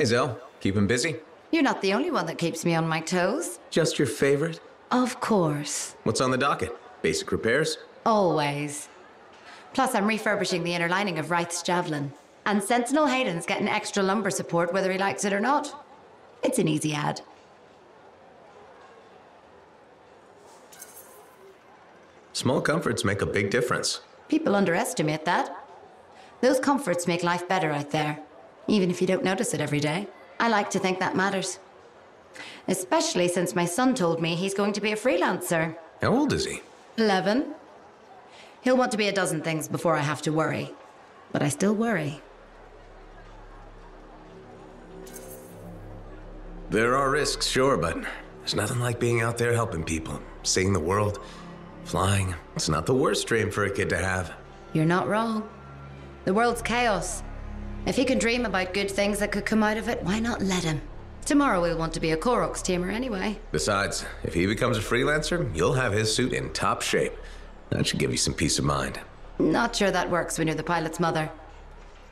Hey, Zell. Keeping busy? You're not the only one that keeps me on my toes. Just your favorite? Of course. What's on the docket? Basic repairs? Always. Plus, I'm refurbishing the inner lining of Wraith's Javelin. And Sentinel Hayden's getting extra lumbar support whether he likes it or not. It's an easy ad. Small comforts make a big difference. People underestimate that. Those comforts make life better out there, even if you don't notice it every day. I like to think that matters. Especially since my son told me he's going to be a freelancer. How old is he? 11. He'll want to be a dozen things before I have to worry. But I still worry. There are risks, sure, but there's nothing like being out there helping people, seeing the world, flying. It's not the worst dream for a kid to have. You're not wrong. The world's chaos. If he can dream about good things that could come out of it, why not let him? Tomorrow we'll want to be a Koroks teamer anyway. Besides, if he becomes a freelancer, you'll have his suit in top shape. That should give you some peace of mind. Not sure that works when you're the pilot's mother.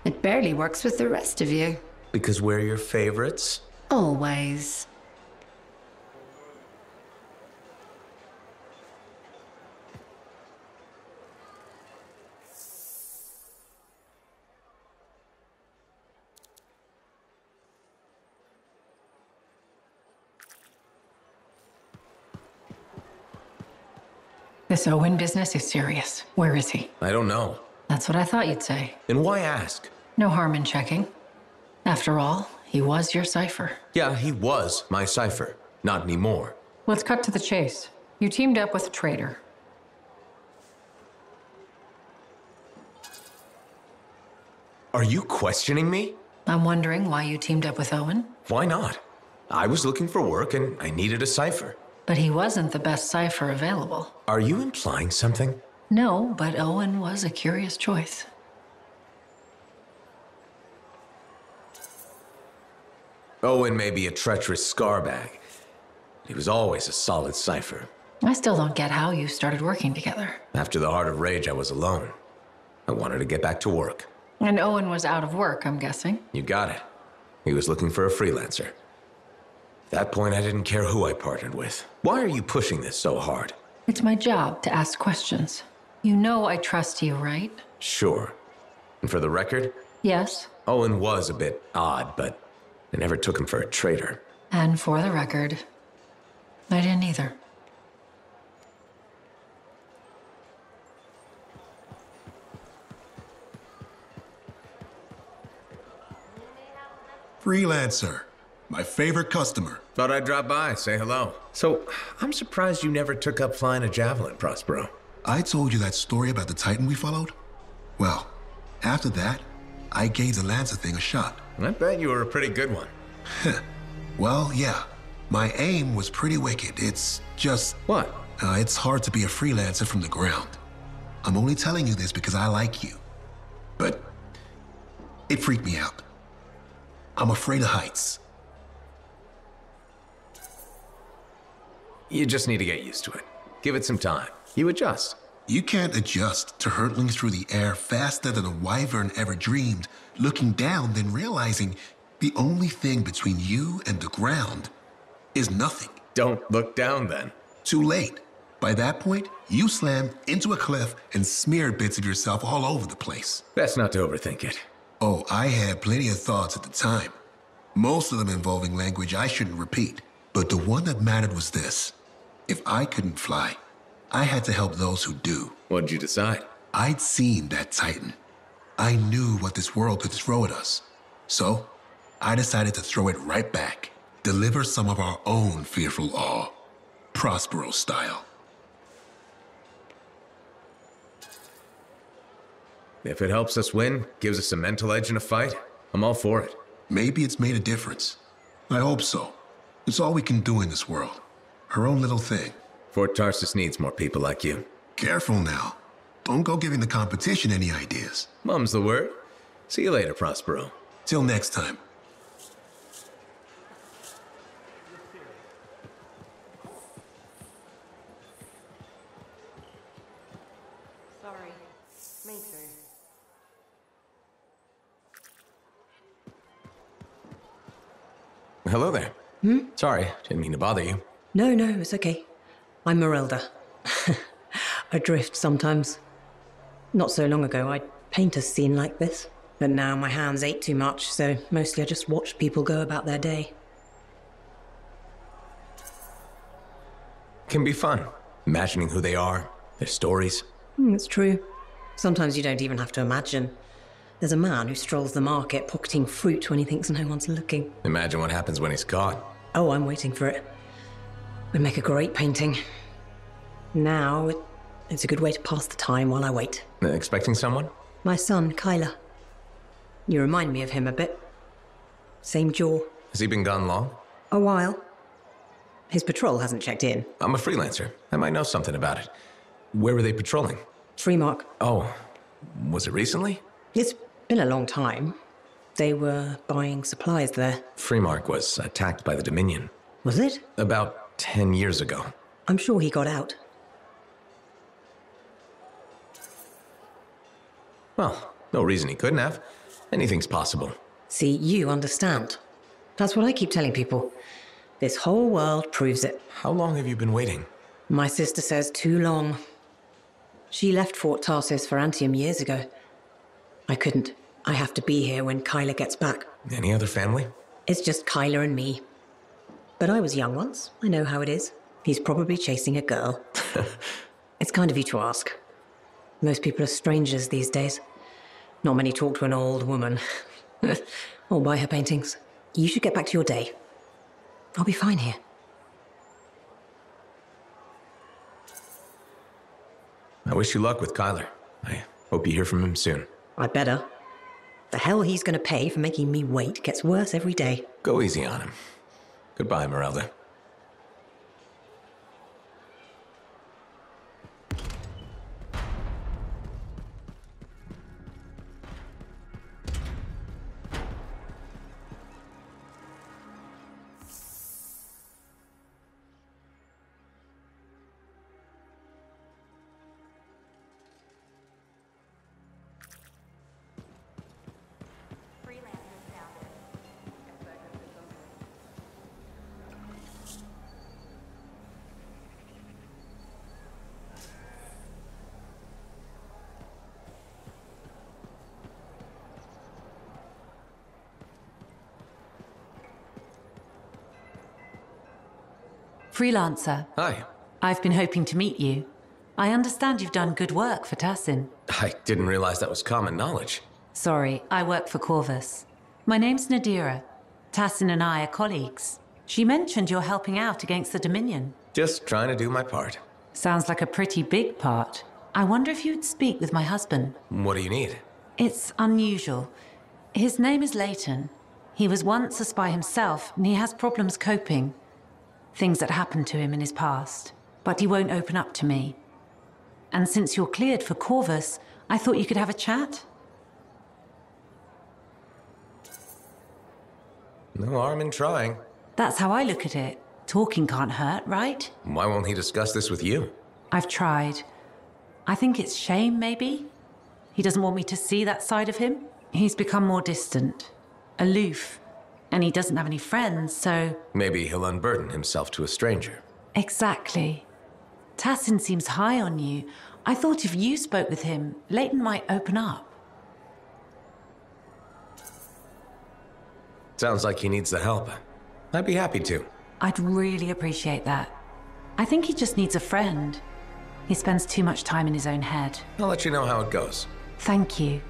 It barely works with the rest of you. Because we're your favorites? Always. This Owen business is serious. Where is he? I don't know. That's what I thought you'd say. And why ask? No harm in checking. After all, he was your cipher. Yeah, he was my cipher. Not anymore. Let's cut to the chase. You teamed up with a traitor. Are you questioning me? I'm wondering why you teamed up with Owen. Why not? I was looking for work and I needed a cipher. But he wasn't the best cipher available. Are you implying something? No, but Owen was a curious choice. Owen may be a treacherous scarbag. He was always a solid cipher. I still don't get how you started working together. After the Heart of Rage, I was alone. I wanted to get back to work. And Owen was out of work, I'm guessing. You got it. He was looking for a freelancer. At that point, I didn't care who I partnered with. Why are you pushing this so hard? It's my job to ask questions. You know I trust you, right? Sure. And for the record? Yes. Owen was a bit odd, but I never took him for a traitor. And for the record, I didn't either. Freelancer. My favorite customer. Thought I'd drop by, say hello. So, I'm surprised you never took up flying a Javelin, Prospero. I told you that story about the Titan we followed? Well, after that, I gave the Lancer thing a shot. I bet you were a pretty good one. Well, yeah. My aim was pretty wicked. It's just... What? It's hard to be a freelancer from the ground. I'm only telling you this because I like you. But it freaked me out. I'm afraid of heights. You just need to get used to it. Give it some time. You adjust. You can't adjust to hurtling through the air faster than a wyvern ever dreamed, looking down, then realizing the only thing between you and the ground is nothing. Don't look down then. Too late. By that point, you slammed into a cliff and smeared bits of yourself all over the place. Best not to overthink it. Oh, I had plenty of thoughts at the time. Most of them involving language I shouldn't repeat. But the one that mattered was this. If I couldn't fly, I had to help those who do. What'd you decide? I'd seen that Titan. I knew what this world could throw at us. So, I decided to throw it right back. Deliver some of our own fearful awe. Prospero style. If it helps us win, gives us a mental edge in a fight, I'm all for it. Maybe it's made a difference. I hope so. It's all we can do in this world. Her own little thing. Fort Tarsus needs more people like you. Careful now. Don't go giving the competition any ideas. Mum's the word. See you later, Prospero. Till next time. Sorry. Me too. Hello there. Sorry, didn't mean to bother you. No, it's okay. I'm Merelda. I drift sometimes. Not so long ago, I'd paint a scene like this. But now my hands ache too much, so mostly I just watch people go about their day. Can be fun. Imagining who they are, their stories. It's true. Sometimes you don't even have to imagine. There's a man who strolls the market pocketing fruit when he thinks no one's looking. Imagine what happens when he's caught. Oh, I'm waiting for it. Would make a great painting. Now, it's a good way to pass the time while I wait. Expecting someone? My son, Kyler. You remind me of him a bit. Same jaw. Has he been gone long? A while. His patrol hasn't checked in. I'm a freelancer. I might know something about it. Where were they patrolling? Freemark. Oh, was it recently? It's been a long time. They were buying supplies there. Freemark was attacked by the Dominion. Was it? About 10 years ago. I'm sure he got out. Well, no reason he couldn't have. Anything's possible. See, you understand. That's what I keep telling people. This whole world proves it. How long have you been waiting? My sister says too long. She left Fort Tarsis for Anthem years ago. I couldn't. I have to be here when Kyler gets back. Any other family? It's just Kyler and me. But I was young once. I know how it is. He's probably chasing a girl. It's kind of you to ask. Most people are strangers these days. Not many talk to an old woman. Or buy her paintings. You should get back to your day. I'll be fine here. I wish you luck with Kyler. I hope you hear from him soon. I'd better. The hell he's going to pay for making me wait gets worse every day. Go easy on him. Goodbye, Merelda. Freelancer. Hi. I've been hoping to meet you. I understand you've done good work for Tassin. I didn't realize that was common knowledge. Sorry, I work for Corvus. My name's Nadira. Tassin and I are colleagues. She mentioned you're helping out against the Dominion. Just trying to do my part. Sounds like a pretty big part. I wonder if you'd speak with my husband. What do you need? It's unusual. His name is Leighton. He was once a spy himself, and he has problems coping. Things that happened to him in his past. But he won't open up to me. And since you're cleared for Corvus, I thought you could have a chat. No harm in trying. That's how I look at it. Talking can't hurt, right? Why won't he discuss this with you? I've tried. I think it's shame, maybe. He doesn't want me to see that side of him. He's become more distant, aloof, and he doesn't have any friends, so... Maybe he'll unburden himself to a stranger. Exactly. Tassin seems high on you. I thought if you spoke with him, Leighton might open up. Sounds like he needs the help. I'd be happy to. I'd really appreciate that. I think he just needs a friend. He spends too much time in his own head. I'll let you know how it goes. Thank you.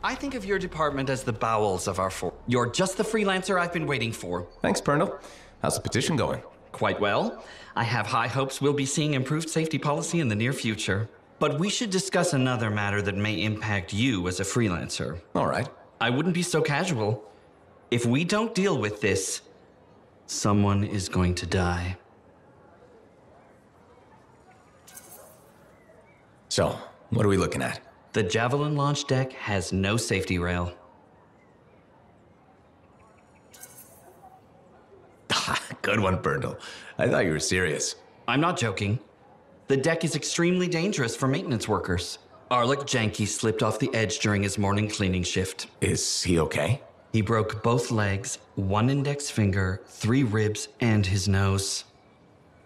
I think of your department as the bowels of our force. You're just the freelancer I've been waiting for. Thanks, Pernell. How's the petition going? Quite well. I have high hopes we'll be seeing improved safety policy in the near future. But we should discuss another matter that may impact you as a freelancer. All right. I wouldn't be so casual. If we don't deal with this, someone is going to die. So, what are we looking at? The Javelin launch deck has no safety rail. Good one, Pernell. I thought you were serious. I'm not joking. The deck is extremely dangerous for maintenance workers. Arlik Janky slipped off the edge during his morning cleaning shift. Is he okay? He broke both legs, 1 index finger, 3 ribs, and his nose.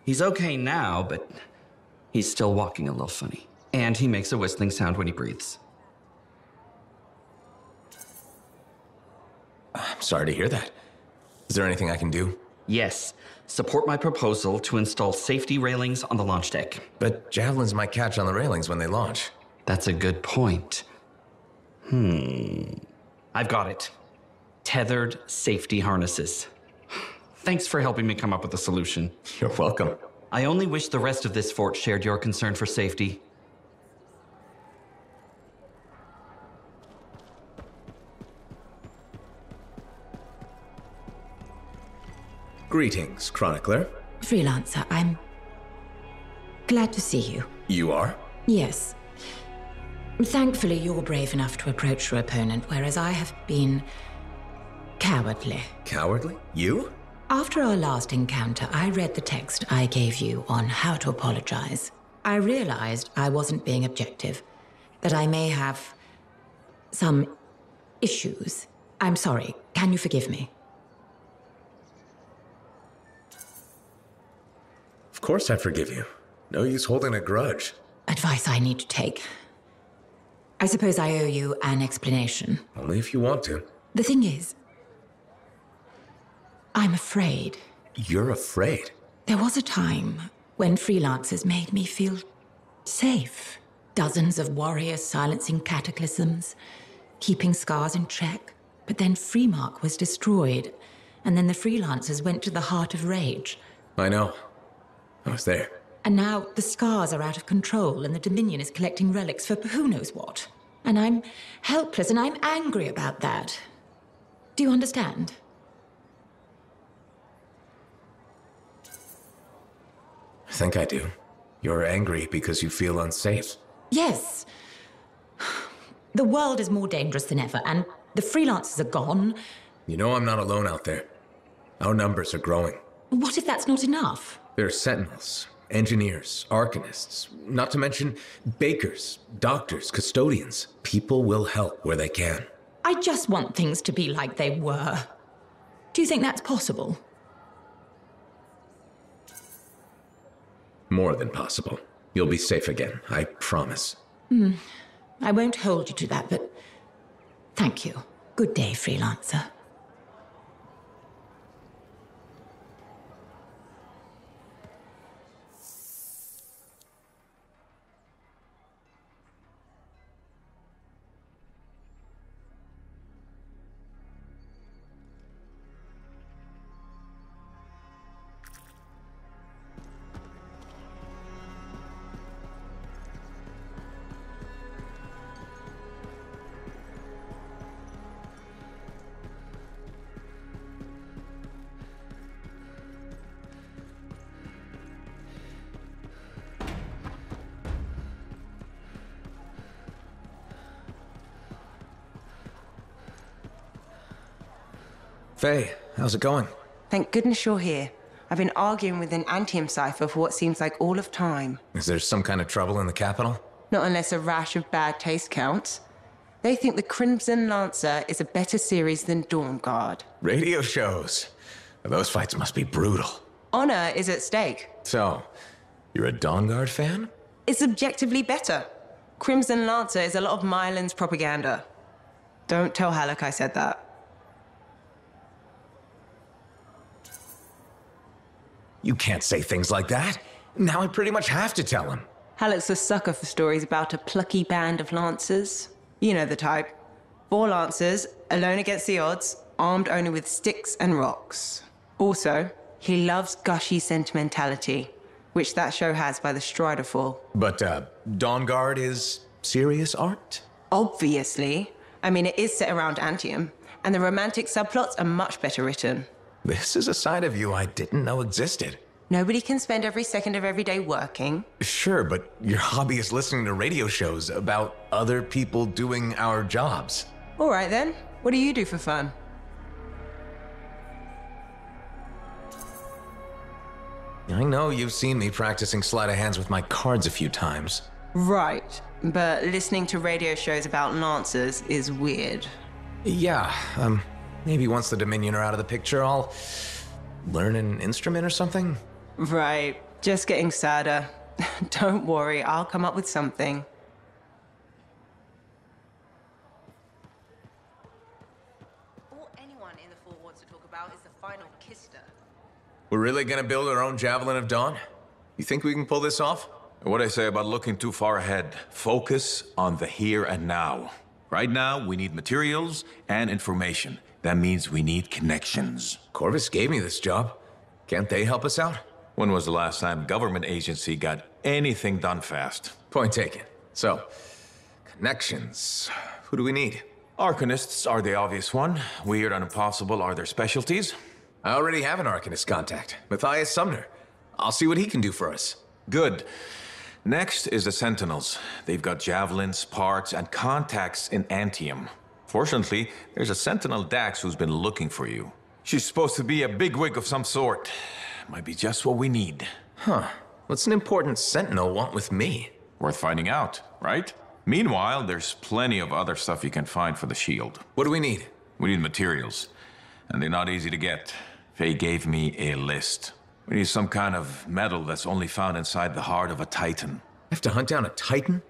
He's okay now, but he's still walking a little funny. And he makes a whistling sound when he breathes. I'm sorry to hear that. Is there anything I can do? Yes, support my proposal to install safety railings on the launch deck. But javelins might catch on the railings when they launch. That's a good point. I've got it. Tethered safety harnesses. Thanks for helping me come up with a solution. You're welcome. I only wish the rest of this fort shared your concern for safety. Greetings, Chronicler. Freelancer, I'm glad to see you. You are? Yes. Thankfully, you're brave enough to approach your opponent, whereas I have been cowardly. Cowardly? You? After our last encounter, I read the text I gave you on how to apologize. I realized I wasn't being objective, that I may have some issues. I'm sorry. Can you forgive me? Of course I forgive you. No use holding a grudge. Advice I need to take. I suppose I owe you an explanation. Only if you want to. The thing is, I'm afraid. You're afraid? There was a time when freelancers made me feel safe. Dozens of warriors silencing cataclysms, keeping scars in check. But then Freemark was destroyed, and then the freelancers went to the heart of rage. I know. I was there. And now the scars are out of control, and the Dominion is collecting relics for who knows what. And I'm helpless, and I'm angry about that. Do you understand? I think I do. You're angry because you feel unsafe. Yes. The world is more dangerous than ever, and the freelancers are gone. You know I'm not alone out there. Our numbers are growing. What if that's not enough? There are sentinels, engineers, arcanists, not to mention bakers, doctors, custodians. People will help where they can. I just want things to be like they were. Do you think that's possible? More than possible. You'll be safe again, I promise. I won't hold you to that, but thank you. Good day, freelancer. Faye, how's it going? Thank goodness you're here. I've been arguing with an Anthem cipher for what seems like all of time. Is there some kind of trouble in the capital? Not unless a rash of bad taste counts. They think the Crimson Lancer is a better series than Dawn Guard. Radio shows. Those fights must be brutal. Honor is at stake. So, you're a Dawn Guard fan? It's objectively better. Crimson Lancer is a lot of Mylan's propaganda. Don't tell Halleck I said that. You can't say things like that. Now I pretty much have to tell him. Halleck's a sucker for stories about a plucky band of lancers. You know the type. 4 lancers, alone against the odds, armed only with sticks and rocks. Also, he loves gushy sentimentality, which that show has by the Strider Fall. But, Dawn Guard is serious art? Obviously. I mean, it is set around Antium, and the romantic subplots are much better written. This is a side of you I didn't know existed. Nobody can spend every second of every day working. Sure, but your hobby is listening to radio shows about other people doing our jobs. All right then, what do you do for fun? I know you've seen me practicing sleight of hands with my cards a few times. Right, but listening to radio shows about Lancers is weird. Yeah, maybe once the Dominion are out of the picture, I'll learn an instrument or something? Right, just getting sadder. Don't worry, I'll come up with something. All anyone in the fort wants to talk about is the final Kister. We're really gonna build our own Javelin of Dawn? You think we can pull this off? What I say about looking too far ahead. Focus on the here and now. Right now, we need materials and information. That means we need connections. Corvus gave me this job. Can't they help us out? When was the last time a government agency got anything done fast? Point taken. So, connections. Who do we need? Arcanists are the obvious one. Weird and impossible are their specialties. I already have an Arcanist contact, Matthias Sumner. I'll see what he can do for us. Good. Next is the Sentinels. They've got javelins, parts, and contacts in Anthem. Fortunately, there's a Sentinel Dax who's been looking for you. She's supposed to be a bigwig of some sort. Might be just what we need. Huh. What's an important Sentinel want with me? Worth finding out, right? Meanwhile, there's plenty of other stuff you can find for the shield. What do we need? We need materials, and they're not easy to get. Faye gave me a list. We need some kind of metal that's only found inside the heart of a Titan. I have to hunt down a Titan?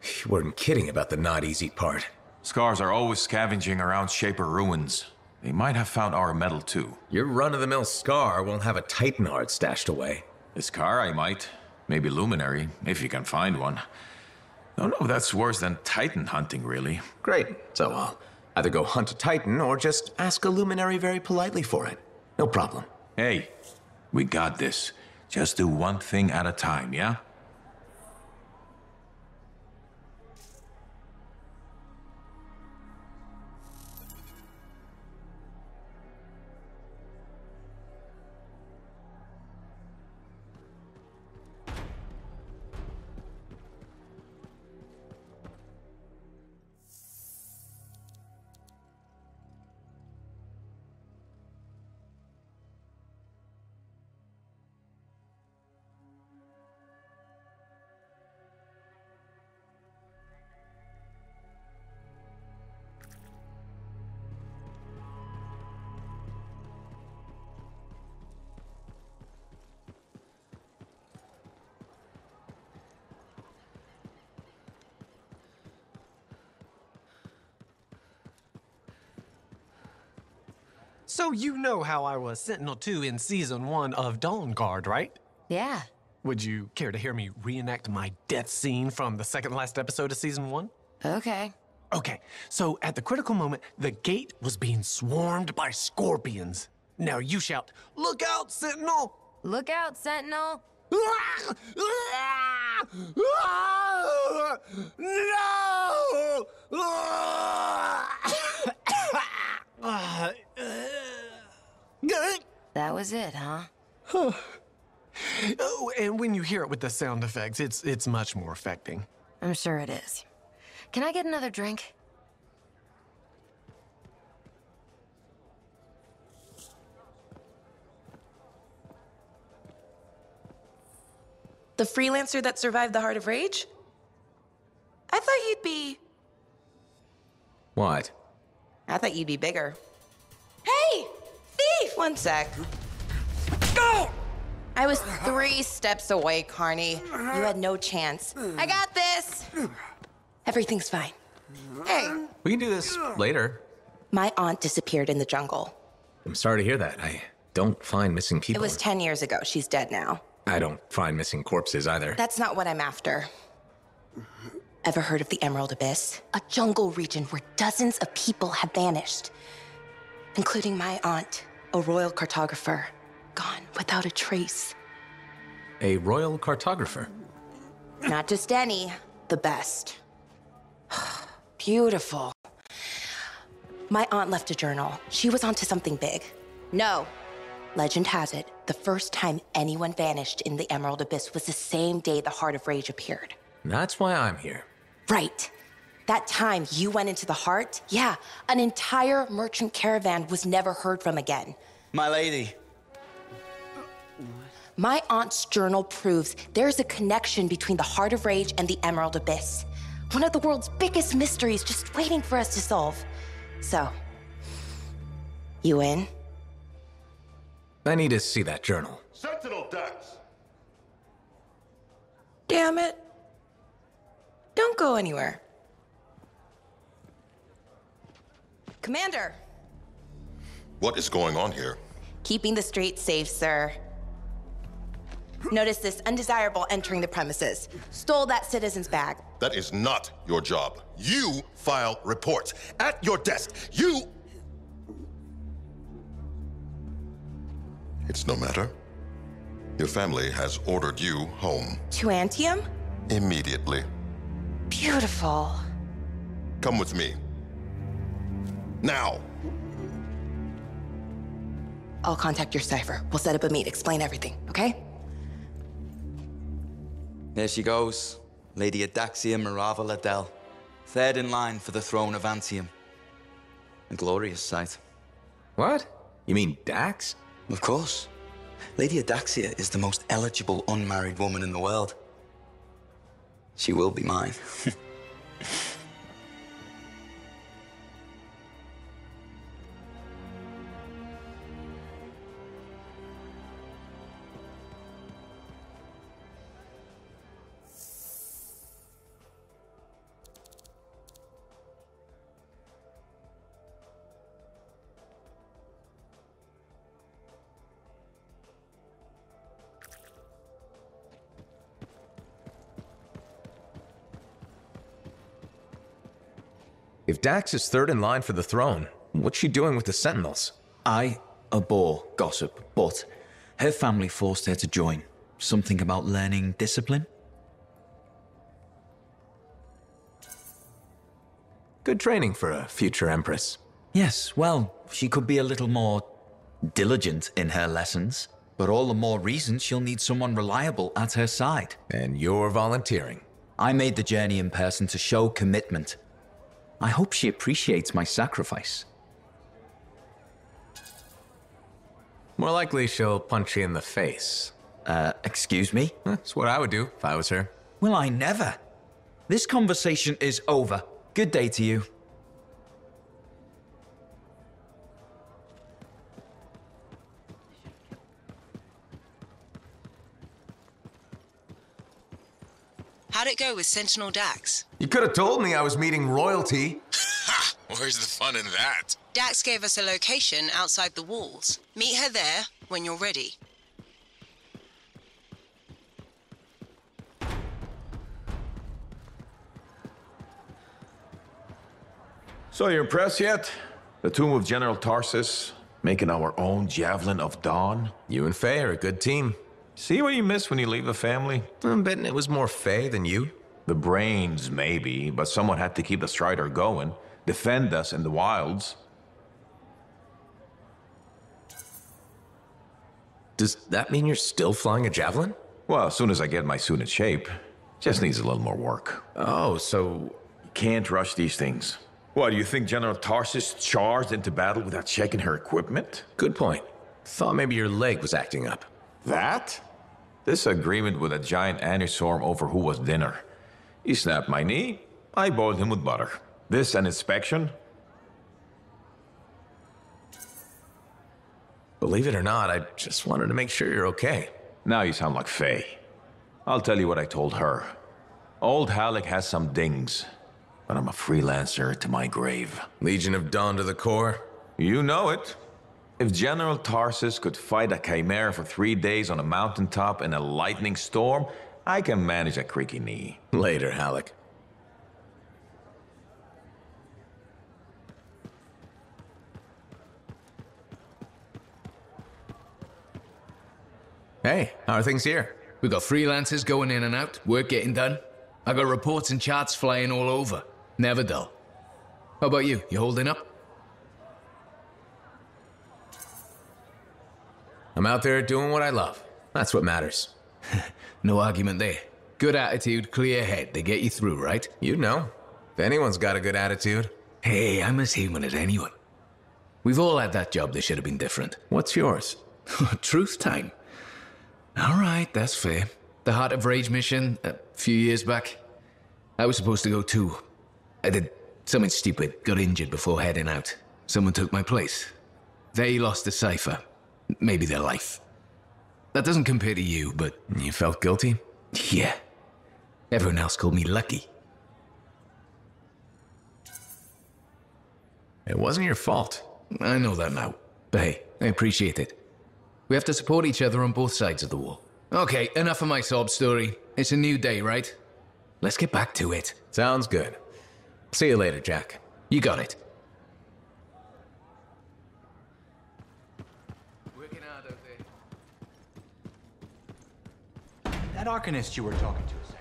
You weren't kidding about the not easy part. Scars are always scavenging around Shaper ruins. They might have found our metal too. Your run-of-the-mill Scar won't have a Titan heart stashed away. This car I might. Maybe Luminary, if you can find one. Don't know if that's worse than Titan hunting, really. Great. So I'll either go hunt a Titan or just ask a Luminary very politely for it. No problem. Hey, we got this. Just do one thing at a time, yeah? So you know how I was Sentinel 2 in Season 1 of Dawn Guard, right? Yeah. Would you care to hear me reenact my death scene from the second last episode of Season 1? Okay. Okay, so at the critical moment, the gate was being swarmed by scorpions. Now you shout, "Look out, Sentinel!" Look out, Sentinel! No! That was it, huh? Oh, and when you hear it with the sound effects, it's much more affecting. I'm sure it is. Can I get another drink? The freelancer that survived the Heart of Rage? I thought you'd be... What? I thought you'd be bigger. Hey! Thief! One sec. Go! I was 3 steps away, Carney. You had no chance. I got this! Everything's fine. Hey! We can do this later. My aunt disappeared in the jungle. I'm sorry to hear that. I don't find missing people. It was 10 years ago. She's dead now. I don't find missing corpses either. That's not what I'm after. Ever heard of the Emerald Abyss? A jungle region where dozens of people have vanished. Including my aunt, a royal cartographer. Gone without a trace. A royal cartographer? Not just any, the best. Beautiful. My aunt left a journal. She was onto something big. No. Legend has it, the first time anyone vanished in the Emerald Abyss was the same day the Heart of Rage appeared. That's why I'm here. Right. That time you went into the Heart, yeah, an entire merchant caravan was never heard from again. My lady. My aunt's journal proves there's a connection between the Heart of Rage and the Emerald Abyss. One of the world's biggest mysteries just waiting for us to solve. So, you in? I need to see that journal. Sentinel Dax! Damn it. Don't go anywhere. Commander! What is going on here? Keeping the streets safe, sir. Notice this undesirable entering the premises. Stole that citizen's bag. That is not your job. You file reports. At your desk, you... It's no matter. Your family has ordered you home. To Anthem? Immediately. Beautiful. Come with me. Now! I'll contact your cipher. We'll set up a meet, explain everything, okay? There she goes, Lady Adaxia Mirava Ladell, third in line for the throne of Anthem. A glorious sight. What? You mean Dax? Of course. Lady Adaxia is the most eligible unmarried woman in the world. She will be mine. If Dax is third in line for the throne, what's she doing with the Sentinels? I abhor gossip, but her family forced her to join. Something about learning discipline? Good training for a future Empress. Yes, well, she could be a little more diligent in her lessons, but all the more reason she'll need someone reliable at her side. And you're volunteering. I made the journey in person to show commitment. I hope she appreciates my sacrifice. More likely she'll punch you in the face. Excuse me? That's what I would do if I was her. Well, I never. This conversation is over. Good day to you. How'd it go with Sentinel Dax? You could have told me I was meeting royalty. Ha! Where's the fun in that? Dax gave us a location outside the walls. Meet her there when you're ready. So you impressed yet? The tomb of General Tarsus, making our own Javelin of Dawn? You and Faye are a good team. See what you miss when you leave the family? I'm betting it was more Faye than you. The brains, maybe, but someone had to keep the Strider going, defend us in the wilds. Does that mean you're still flying a Javelin? Well, as soon as I get my suit in shape. Just needs a little more work. Oh, so... You can't rush these things. What, do you think General Tarsus charged into battle without checking her equipment? Good point. Thought maybe your leg was acting up. That? This agreement with a giant aneurysm over who was dinner. He snapped my knee, I boiled him with butter. This an inspection? Believe it or not, I just wanted to make sure you're okay. Now you sound like Faye. I'll tell you what I told her. Old Halleck has some dings, but I'm a freelancer to my grave. Legion of Dawn to the core? You know it. If General Tarsus could fight a chimera for 3 days on a mountaintop in a lightning storm, I can manage a creaky knee. Later, Halleck. Hey, how are things here? We got freelancers going in and out, work getting done. I got reports and charts flying all over. Never dull. How about you? You holding up? I'm out there doing what I love. That's what matters. No argument there. Good attitude, clear head. They get you through, right? You know. If anyone's got a good attitude. Hey, I'm as human as anyone. We've all had that job that should have been different. What's yours? Truth time. All right, that's fair. The Heart of Rage mission, a few years back. I was supposed to go too. I did something stupid, got injured before heading out. Someone took my place. They lost the cipher. Maybe their life. That doesn't compare to you, but... You felt guilty? Yeah. Everyone else called me lucky. It wasn't your fault. I know that now. But hey, I appreciate it. We have to support each other on both sides of the war. Okay, enough of my sob story. It's a new day, right? Let's get back to it. Sounds good. See you later, Jack. You got it. That Arcanist you were talking to a second.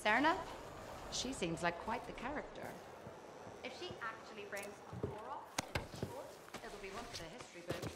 Serna? She seems like quite the character. If she actually brings a core off in short, it'll be one for the history books.